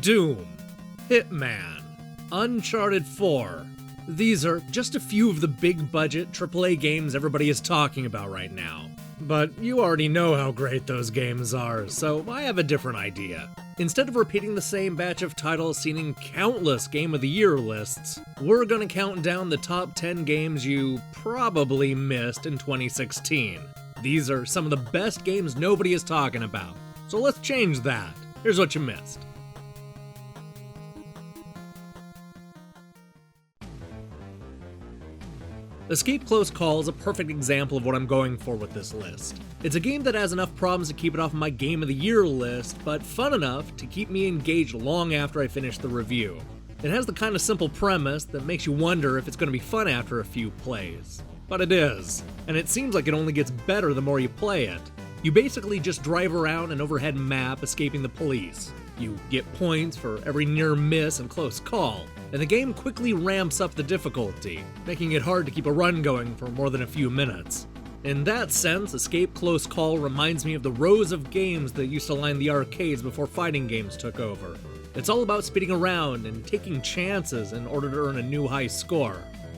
Doom, Hitman, Uncharted 4. These are just a few of the big-budget AAA games everybody is talking about right now. But you already know how great those games are, so I have a different idea. Instead of repeating the same batch of titles seen in countless Game of the Year lists, we're gonna count down the top 10 games you probably missed in 2016. These are some of the best games nobody is talking about, so let's change that. Here's what you missed. Escape Close Call is a perfect example of what I'm going for with this list. It's a game that has enough problems to keep it off my Game of the Year list, but fun enough to keep me engaged long after I finish the review. It has the kind of simple premise that makes you wonder if it's going to be fun after a few plays. But it is, and it seems like it only gets better the more you play it. You basically just drive around an overhead map escaping the police. You get points for every near miss and close call, and the game quickly ramps up the difficulty, making it hard to keep a run going for more than a few minutes. In that sense, Escape Close Call reminds me of the rows of games that used to line the arcades before fighting games took over. It's all about speeding around and taking chances in order to earn a new high score.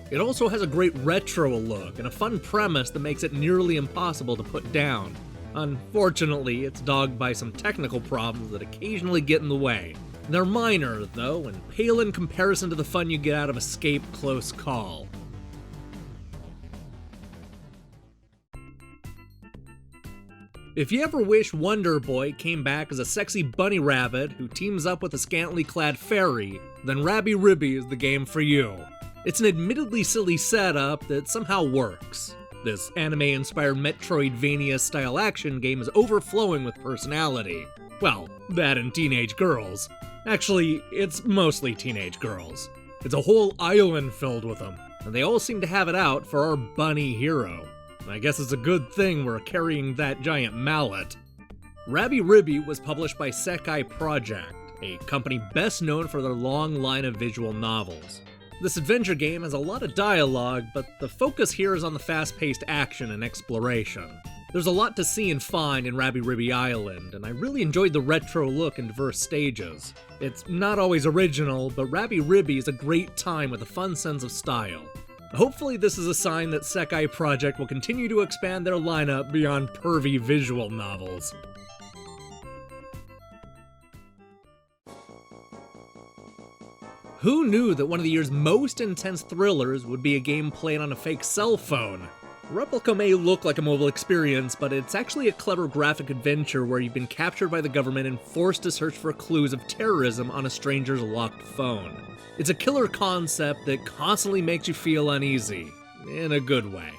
It also has a great retro look and a fun premise that makes it nearly impossible to put down. Unfortunately, it's dogged by some technical problems that occasionally get in the way. They're minor, though, and pale in comparison to the fun you get out of Escape Close Call. If you ever wish Wonder Boy came back as a sexy bunny rabbit who teams up with a scantily clad fairy, then Ribi is the game for you. It's an admittedly silly setup that somehow works. This anime-inspired Metroidvania-style action game is overflowing with personality. Well, that and teenage girls. Actually, it's mostly teenage girls. It's a whole island filled with them, and they all seem to have it out for our bunny hero. I guess it's a good thing we're carrying that giant mallet. Ribi was published by Sekai Project, a company best known for their long line of visual novels. This adventure game has a lot of dialogue, but the focus here is on the fast-paced action and exploration. There's a lot to see and find in Ribi Island, and I really enjoyed the retro look and diverse stages. It's not always original, but Ribi is a great time with a fun sense of style. Hopefully this is a sign that Sekai Project will continue to expand their lineup beyond pervy visual novels. Who knew that one of the year's most intense thrillers would be a game played on a fake cell phone? Replica may look like a mobile experience, but it's actually a clever graphic adventure where you've been captured by the government and forced to search for clues of terrorism on a stranger's locked phone. It's a killer concept that constantly makes you feel uneasy, in a good way.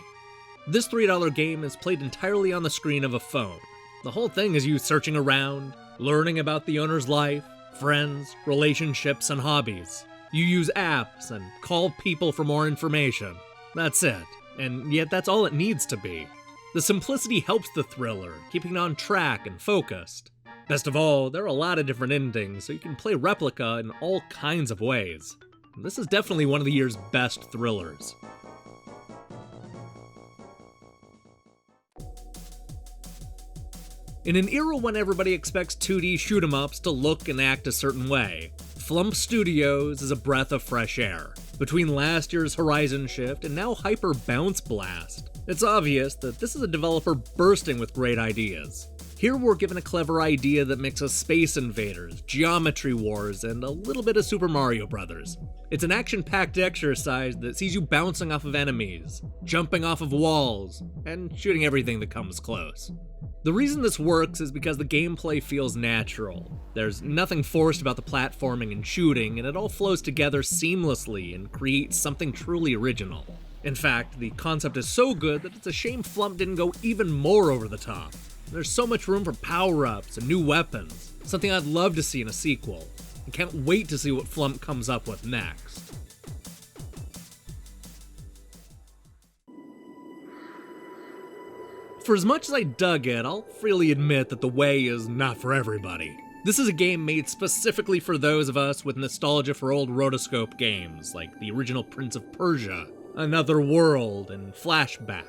This $3 game is played entirely on the screen of a phone. The whole thing is you searching around, learning about the owner's life, friends, relationships, and hobbies. You use apps and call people for more information. That's it. And yet that's all it needs to be. The simplicity helps the thriller, keeping it on track and focused. Best of all, there are a lot of different endings, so you can play Replica in all kinds of ways. This is definitely one of the year's best thrillers. In an era when everybody expects 2D shoot-'em-ups to look and act a certain way, Flump Studios is a breath of fresh air. Between last year's Horizon Shift and now Hyper Bounce Blast, it's obvious that this is a developer bursting with great ideas. Here we're given a clever idea that mixes Space Invaders, Geometry Wars, and a little bit of Super Mario Bros. It's an action-packed exercise that sees you bouncing off of enemies, jumping off of walls, and shooting everything that comes close. The reason this works is because the gameplay feels natural. There's nothing forced about the platforming and shooting, and it all flows together seamlessly and creates something truly original. In fact, the concept is so good that it's a shame Flump didn't go even more over the top. There's so much room for power-ups and new weapons, something I'd love to see in a sequel. I can't wait to see what Flump comes up with next. For as much as I dug it, I'll freely admit that The Way is not for everybody. This is a game made specifically for those of us with nostalgia for old rotoscope games, like the original Prince of Persia, Another World, and Flashback.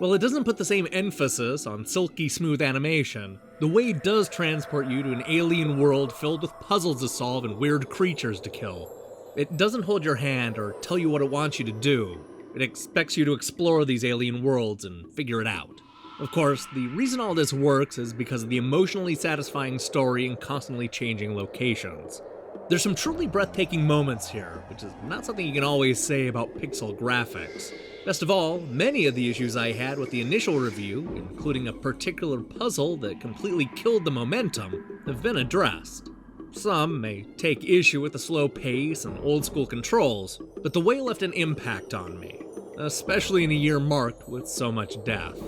While it doesn't put the same emphasis on silky smooth animation, the way it does transport you to an alien world filled with puzzles to solve and weird creatures to kill. It doesn't hold your hand or tell you what it wants you to do. It expects you to explore these alien worlds and figure it out. Of course, the reason all this works is because of the emotionally satisfying story and constantly changing locations. There's some truly breathtaking moments here, which is not something you can always say about pixel graphics. Best of all, many of the issues I had with the initial review, including a particular puzzle that completely killed the momentum, have been addressed. Some may take issue with the slow pace and old-school controls, but the way left an impact on me, especially in a year marked with so much death.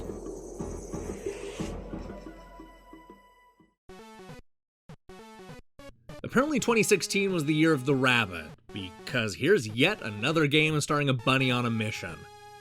Apparently 2016 was the year of the rabbit, because here's yet another game starring a bunny on a mission.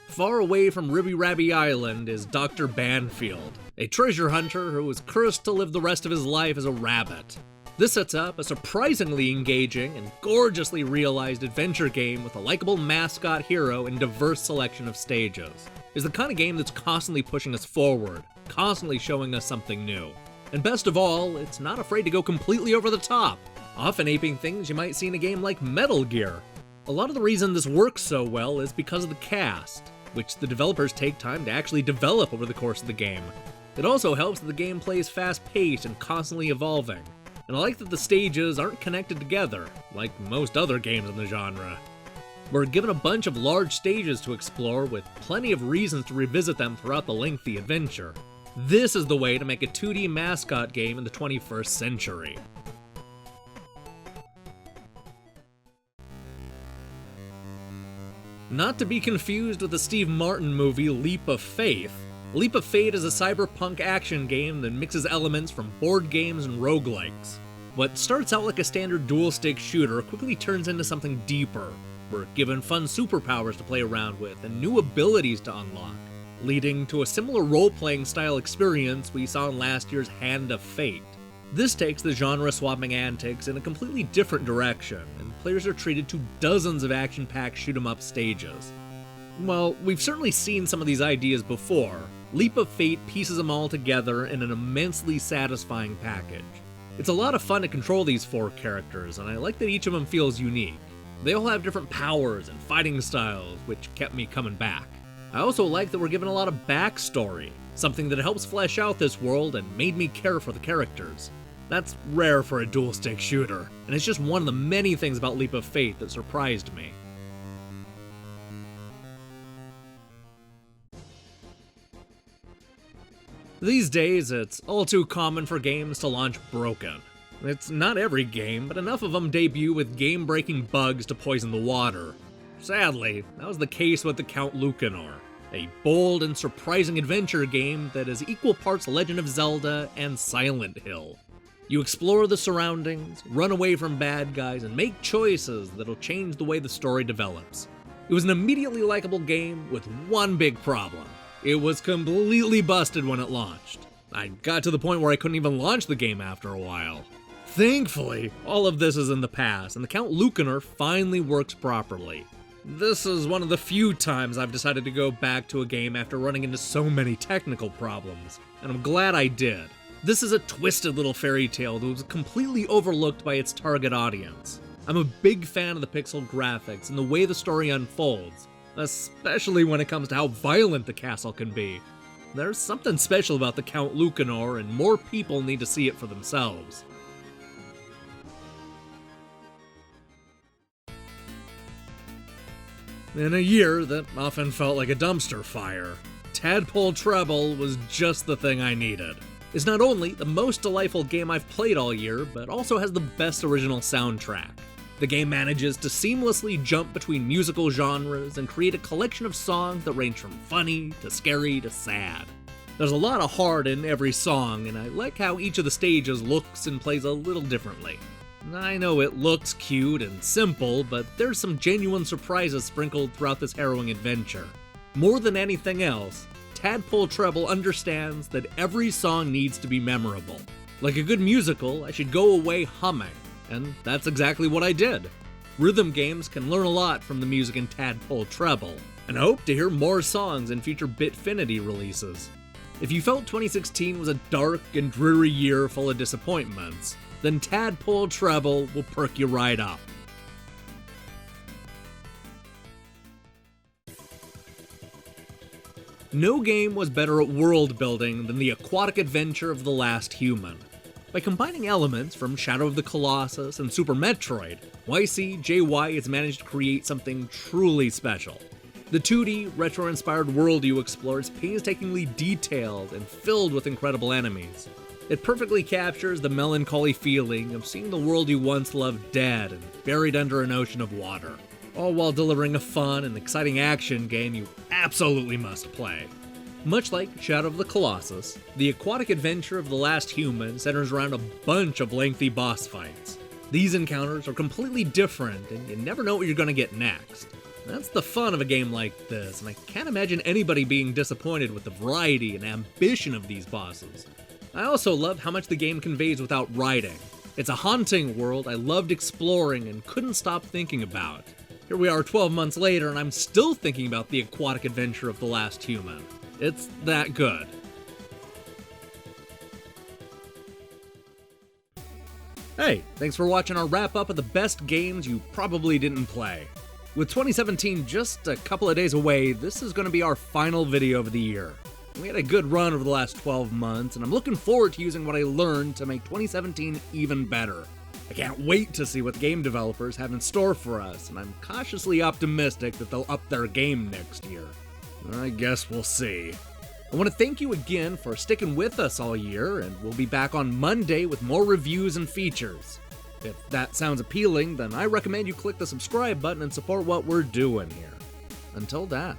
Far away from Rabi Island is Dr. Banfield, a treasure hunter who was cursed to live the rest of his life as a rabbit. This sets up a surprisingly engaging and gorgeously realized adventure game with a likable mascot hero and diverse selection of stages. It's the kind of game that's constantly pushing us forward, constantly showing us something new. And best of all, it's not afraid to go completely over the top, often aping things you might see in a game like Metal Gear. A lot of the reason this works so well is because of the cast, which the developers take time to actually develop over the course of the game. It also helps that the gameplay is fast-paced and constantly evolving. And I like that the stages aren't connected together, like most other games in the genre. We're given a bunch of large stages to explore with plenty of reasons to revisit them throughout the lengthy adventure. This is the way to make a 2D mascot game in the 21st century. Not to be confused with the Steve Martin movie Leap of Faith. Leap of Faith is a cyberpunk action game that mixes elements from board games and roguelikes. What starts out like a standard dual-stick shooter quickly turns into something deeper. We're given fun superpowers to play around with and new abilities to unlock, leading to a similar role-playing style experience we saw in last year's Hand of Fate. This takes the genre-swapping antics in a completely different direction, and players are treated to dozens of action-packed shoot-'em-up stages. While we've certainly seen some of these ideas before, Leap of Fate pieces them all together in an immensely satisfying package. It's a lot of fun to control these 4 characters, and I like that each of them feels unique. They all have different powers and fighting styles, which kept me coming back. I also like that we're given a lot of backstory, something that helps flesh out this world and made me care for the characters. That's rare for a dual-stick shooter, and it's just one of the many things about Leap of Faith that surprised me. These days, it's all too common for games to launch broken. It's not every game, but enough of them debut with game-breaking bugs to poison the water. Sadly, that was the case with the Count Lucanor, a bold and surprising adventure game that is equal parts Legend of Zelda and Silent Hill. You explore the surroundings, run away from bad guys, and make choices that'll change the way the story develops. It was an immediately likable game with one big problem. It was completely busted when it launched. I got to the point where I couldn't even launch the game after a while. Thankfully, all of this is in the past, and the Count Lucanor finally works properly. This is one of the few times I've decided to go back to a game after running into so many technical problems, and I'm glad I did. This is a twisted little fairy tale that was completely overlooked by its target audience. I'm a big fan of the pixel graphics and the way the story unfolds, especially when it comes to how violent the castle can be. There's something special about the Count Lucanor, and more people need to see it for themselves. In a year that often felt like a dumpster fire, Tadpole Treble was just the thing I needed. It's not only the most delightful game I've played all year, but also has the best original soundtrack. The game manages to seamlessly jump between musical genres and create a collection of songs that range from funny to scary to sad. There's a lot of heart in every song, and I like how each of the stages looks and plays a little differently. I know it looks cute and simple, but there's some genuine surprises sprinkled throughout this harrowing adventure. More than anything else, Tadpole Treble understands that every song needs to be memorable. Like a good musical, I should go away humming, and that's exactly what I did. Rhythm games can learn a lot from the music in Tadpole Treble, and hope to hear more songs in future Bitfinity releases. If you felt 2016 was a dark and dreary year full of disappointments, then Tadpole Treble will perk you right up. No game was better at world building than the aquatic adventure of The Last Human. By combining elements from Shadow of the Colossus and Super Metroid, YCJY has managed to create something truly special. The 2D, retro-inspired world you explore is painstakingly detailed and filled with incredible enemies. It perfectly captures the melancholy feeling of seeing the world you once loved dead and buried under an ocean of water, all while delivering a fun and exciting action game you absolutely must play. Much like Shadow of the Colossus, the aquatic adventure of The Last Human centers around a bunch of lengthy boss fights. These encounters are completely different, and you never know what you're going to get next. That's the fun of a game like this, and I can't imagine anybody being disappointed with the variety and ambition of these bosses. I also love how much the game conveys without writing. It's a haunting world I loved exploring and couldn't stop thinking about. Here we are 12 months later, and I'm still thinking about the aquatic adventure of The Last Human. It's that good. Hey, thanks for watching our wrap-up of the best games you probably didn't play. With 2017 just a couple of days away, this is going to be our final video of the year. We had a good run over the last 12 months, and I'm looking forward to using what I learned to make 2017 even better. I can't wait to see what game developers have in store for us, and I'm cautiously optimistic that they'll up their game next year. I guess we'll see. I want to thank you again for sticking with us all year, and we'll be back on Monday with more reviews and features. If that sounds appealing, then I recommend you click the subscribe button and support what we're doing here. Until then.